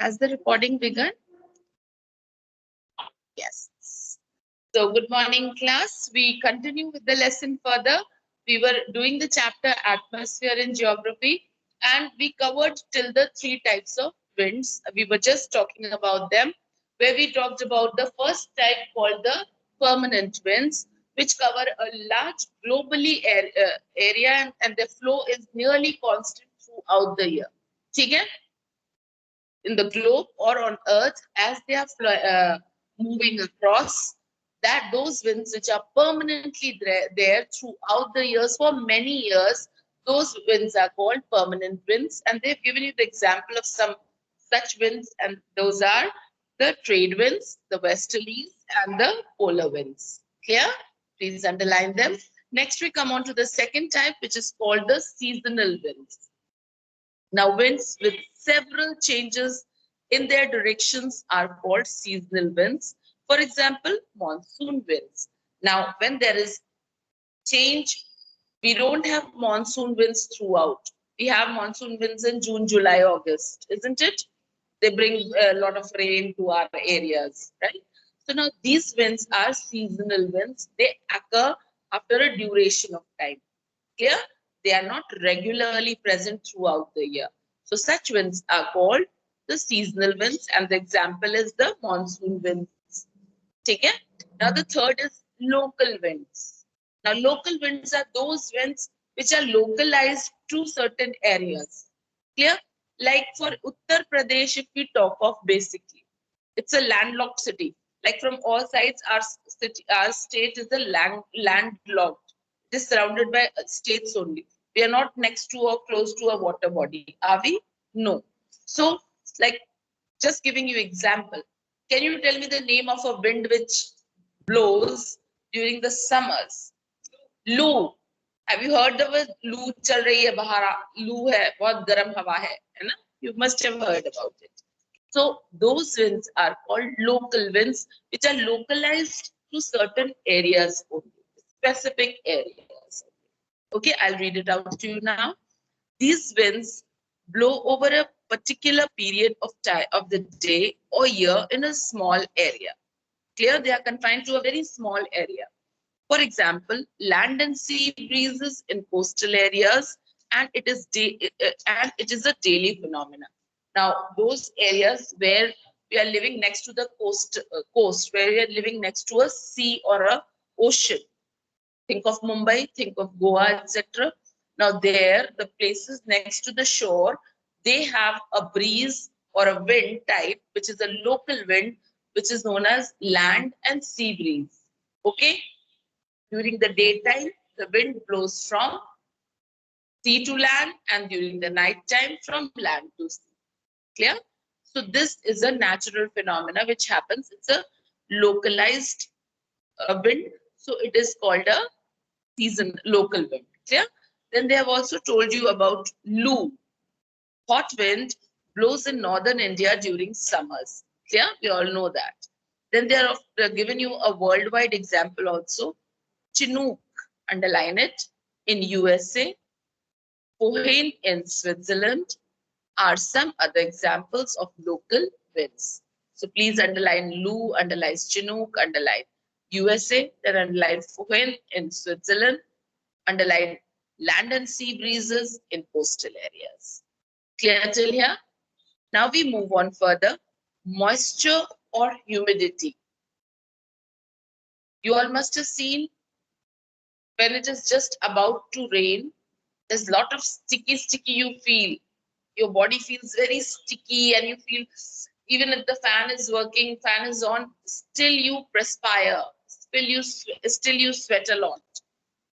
Has the recording begun? Yes. So good morning, class. We continue with the lesson further. We were doing the chapter atmosphere in geography, and we covered till the three types of winds. We were just talking about them, where we talked about the first type called the permanent winds, which cover a large globally area, and their flow is nearly constant throughout the year. Okay? In the globe or on earth, as they are moving across, that those winds which are permanently there throughout the years for many years, those winds are called permanent winds. And they've given you the example of some such winds, and those are the trade winds, the westerlies, and the polar winds. Clear? Please underline them. Next, we come on to the second type, which is called the seasonal winds. Now, winds with several changes in their directions are called seasonal winds. For example, monsoon winds. Now, when there is change, we don't have monsoon winds throughout. We have monsoon winds in June, July, August, isn't it? They bring a lot of rain to our areas, right? So now these winds are seasonal winds. They occur after a duration of time. Clear? They are not regularly present throughout the year. So such winds are called the seasonal winds, and the example is the monsoon winds. Okay? Now the third is local winds. Now local winds are those winds which are localized to certain areas. Clear? Like for Uttar Pradesh, if we talk of basically, it's a landlocked city. Like from all sides, our state is a landlocked. It is surrounded by states only. We are not next to or close to a water body. Are we? No. So, like, just giving you example. Can you tell me the name of a wind which blows during the summers? Loo. Have you heard of it? Loo chal rahi hai bahar. Loo hai, bahut garam hawa hai na? You must have heard about it. So those winds are called local winds, which are localized to certain areas only, specific areas. Okay, I'll read it out to you now. These winds blow over a particular period of time of the day or year in a small area. Clear? They are confined to a very small area. For example, land and sea breezes in coastal areas, and it is a daily phenomenon. Now, those areas where we are living next to the coast, where we are living next to a sea or a ocean. Think of Mumbai, think of Goa, etc. Now, there, the places next to the shore, they have a breeze or a wind type, which is a local wind, which is known as land and sea breeze. Okay? During the daytime, the wind blows from sea to land, and during the night time, from land to sea. Clear? So this is a natural phenomena which happens. It's a localized wind. So it is called a local wind. Clear? Then they have also told you about Loo. Hot wind blows in northern India during summers. Clear? We all know that. Then they are given you a worldwide example also. Chinook, underline it, in USA. Pohane in Switzerland are some other examples of local winds. So please underline Loo, underline Chinook, underline USA, then underline Pohane in Switzerland, underline land and sea breezes in coastal areas. Clear till here? Now we move on further. Moisture or humidity. You all must have seen when it is just about to rain, there's a lot of sticky you feel. Your body feels very sticky, and you feel, even if the fan is working, fan is on, still you perspire, still you sweat a lot.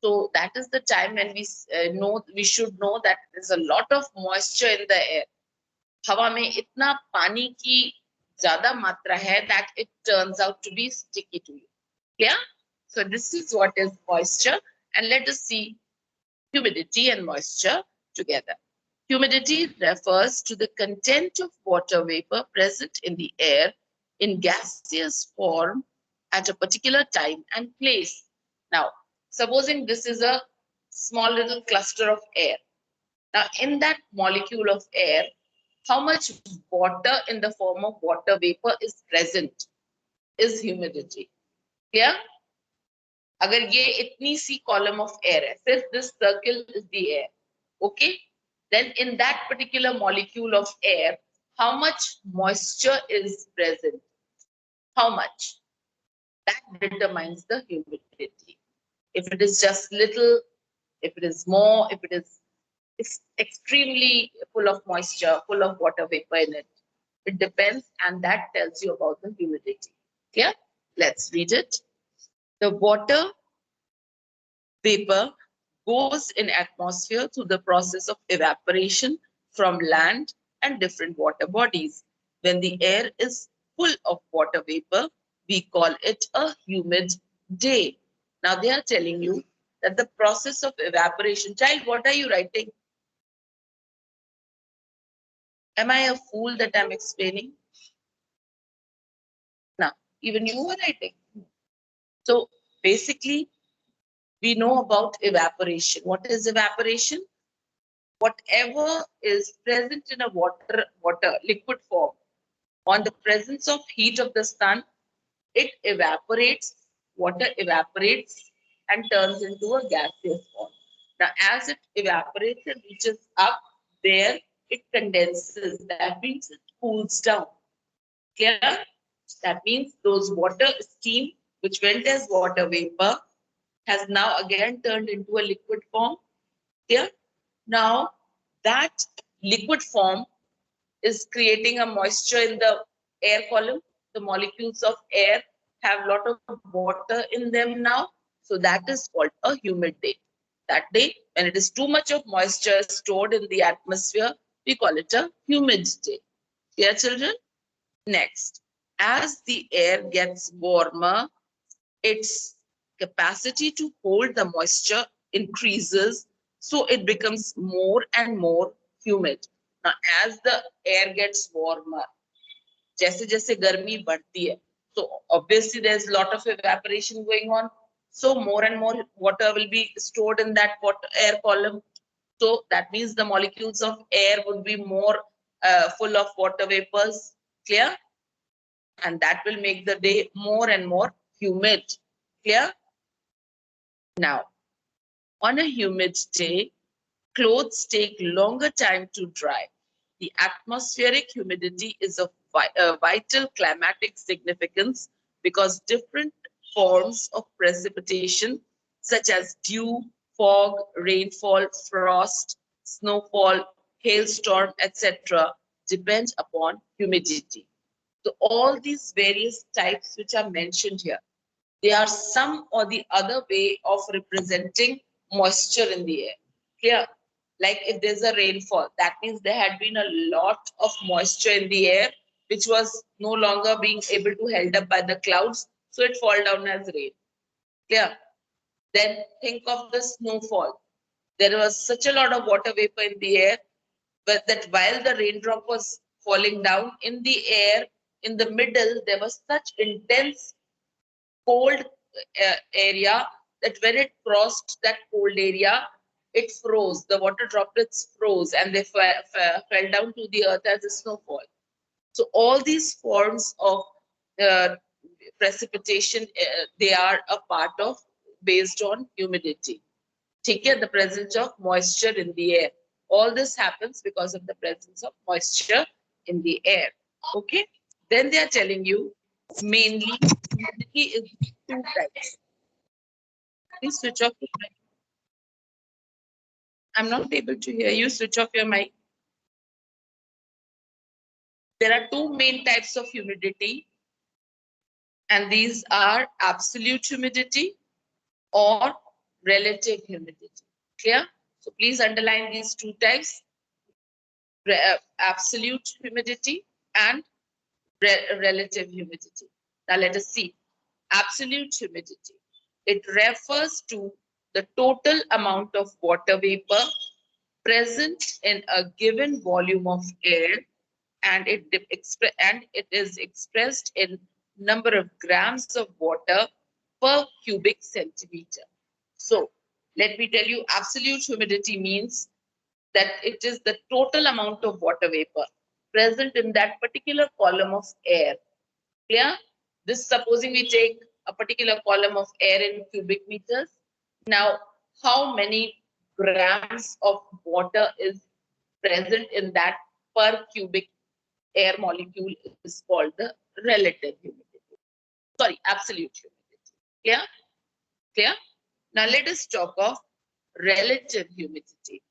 So that is the time when we should know that there's a lot of moisture in the air. हवा में इतना पानी की ज़्यादा मात्रा है that it turns out to be sticky to you. Yeah? So this is what is moisture, and let us see humidity and moisture together. Humidity refers to the content of water vapor present in the air in gaseous form at a particular time and place. Now, supposing this is a small little cluster of air. Now, in that molecule of air, how much water in the form of water vapor is present is humidity. Clear? अगर ये इतनी सी column of air है, सिर्फ this circle is the air, okay? Then in that particular molecule of air, how much moisture is present? How much? That determines the humidity. If it is just little, if it is more, if it is extremely full of moisture, full of water vapor in it, it depends, and that tells you about the humidity. Clear? Let's read it. The water vapor goes in atmosphere through the process of evaporation from land and different water bodies. When the air is full of water vapor, we call it a humid day. Now they are telling you that the process of evaporation. Child, what are you writing? Am I a fool that I'm explaining? No, even you are writing. So basically, we know about evaporation. What is evaporation? Whatever is present in a water liquid form, on the presence of heat of the sun, it evaporates, water evaporates and turns into a gaseous form. Now, as it evaporates and reaches up there, it condenses. That means it cools down. Clear? That means those water steam, which went as water vapor, has now again turned into a liquid form. Clear? Now, that liquid form is creating a moisture in the air column. The molecules of air have a lot of water in them now. So that is called a humid day. That day, when it is too much of moisture stored in the atmosphere, we call it a humid day. Clear, children? Next, as the air gets warmer, its capacity to hold the moisture increases, so it becomes more and more humid. Now, as the air gets warmer, जैसे जैसे गर्मी बढ़ती है, so obviously there's a lot of evaporation going on. So more and more water will be stored in that air column. So that means the molecules of air would be more full of water vapors. Clear? And that will make the day more and more humid. Clear? Now, on a humid day, clothes take longer time to dry. The atmospheric humidity is of vital climatic significance because different forms of precipitation, such as dew, fog, rainfall, frost, snowfall, hailstorm, etc., depend upon humidity. So all these various types which are mentioned here, they are some or the other way of representing moisture in the air. Clear? Like if there's a rainfall, that means there had been a lot of moisture in the air, which was no longer being able to held up by the clouds, so it fall down as rain. Clear? Then think of the snowfall. There was such a lot of water vapor in the air, but that while the raindrop was falling down in the air, in the middle, there was such intense cold area that when it crossed that cold area, it froze. The water droplets froze and they fell down to the earth as a snowfall. So all these forms of uh, precipitation, they are a part of based on humidity. Take care the presence of moisture in the air. All this happens because of the presence of moisture in the air. Okay. Then they are telling you mainly humidity is two types. Please switch off your mic. I'm not able to hear you. Switch off your mic. There are two main types of humidity, and these are absolute humidity or relative humidity. Clear? So please underline these two types, absolute humidity and relative humidity. Now let us see. Absolute humidity. It refers to the total amount of water vapor present in a given volume of air, and it is expressed in number of grams of water per cubic centimeter. So let me tell you, absolute humidity means that it is the total amount of water vapor. present in that particular column of air. Clear? This supposing we take a particular column of air in cubic meters. Now, how many grams of water is present in that per cubic air molecule is called the relative humidity. Sorry, absolute humidity. Clear? Clear? Now let us talk of relative humidity.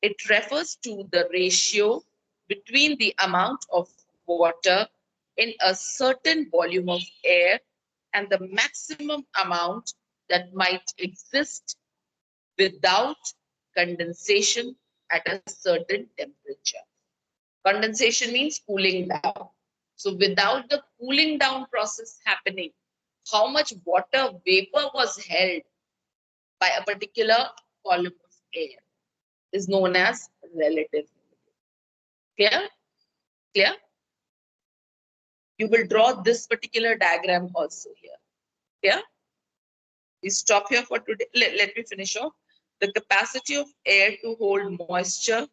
It refers to the ratio between the amount of water in a certain volume of air and the maximum amount that might exist without condensation at a certain temperature. Condensation means cooling down. So without the cooling down process happening, how much water vapor was held by a particular column of air is known as relative humidity. Clear? Clear? You will draw this particular diagram also here. Clear? We stop here for today. Let me finish off. The capacity of air to hold moisture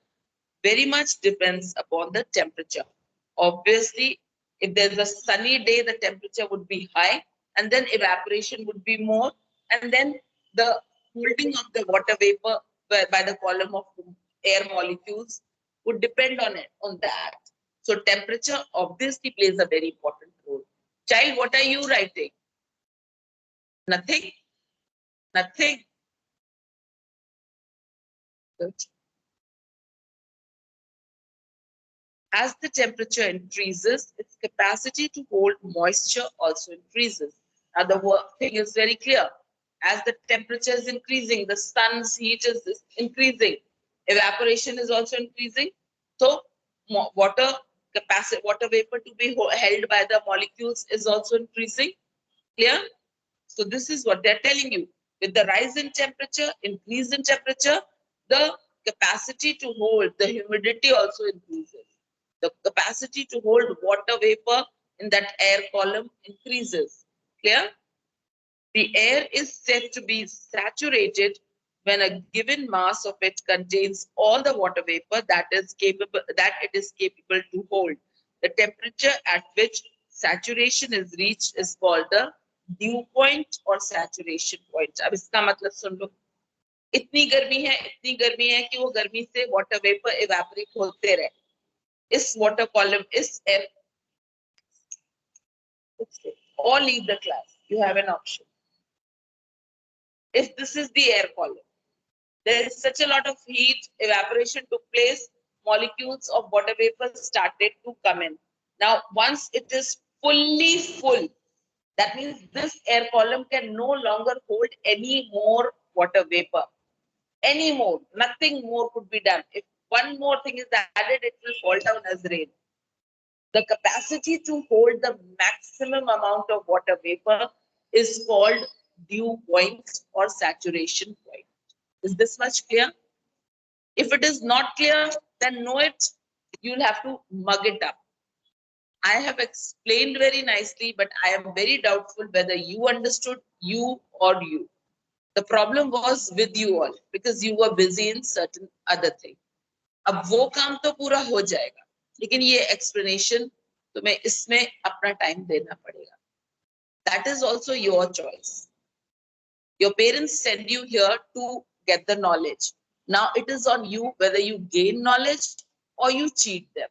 very much depends upon the temperature. Obviously, if there's a sunny day, the temperature would be high, and then evaporation would be more, and then the holding of the water vapor by the column of air molecules would depend on that. So temperature obviously plays a very important role. Child, what are you writing? Nothing? Nothing? Good. As the temperature increases, its capacity to hold moisture also increases. Now the thing is very clear. As the temperature is increasing, the sun's heat is increasing. Evaporation is also increasing. So water capacity, water vapor to be held by the molecules is also increasing. Clear? So this is what they're telling you. With the rise in temperature, increase in temperature, the capacity to hold the humidity also increases. The capacity to hold water vapor in that air column increases. Clear? The air is said to be saturated when a given mass of it contains all the water vapor that it is capable to hold. The temperature at which saturation is reached is called the dew point or saturation point. अब इसका मतलब सुन लो. इतनी गर्मी है कि वो गर्मी से water vapor evaporate होते रहे. इस water column, इस air, or leave the class. You have an option. If this is the air column, there is such a lot of heat, evaporation took place, molecules of water vapor started to come in. Now, once it is fully full, that means this air column can no longer hold any more water vapor. Any more, nothing more could be done. If one more thing is added, it will fall down as rain. The capacity to hold the maximum amount of water vapor is called dew point or saturation point. Is this much clear? If it is not clear, then know it. You'll have to mug it up. I have explained very nicely, but I am very doubtful whether you understood, you or you. The problem was with you all because you were busy in certain other thing. अब वो काम तो पूरा हो जाएगा, लेकिन ये explanation तुम्हें इसमें अपना time देना पड़ेगा. That is also your choice. Your parents send you here to get the knowledge. Now it is on you whether you gain knowledge or you cheat them.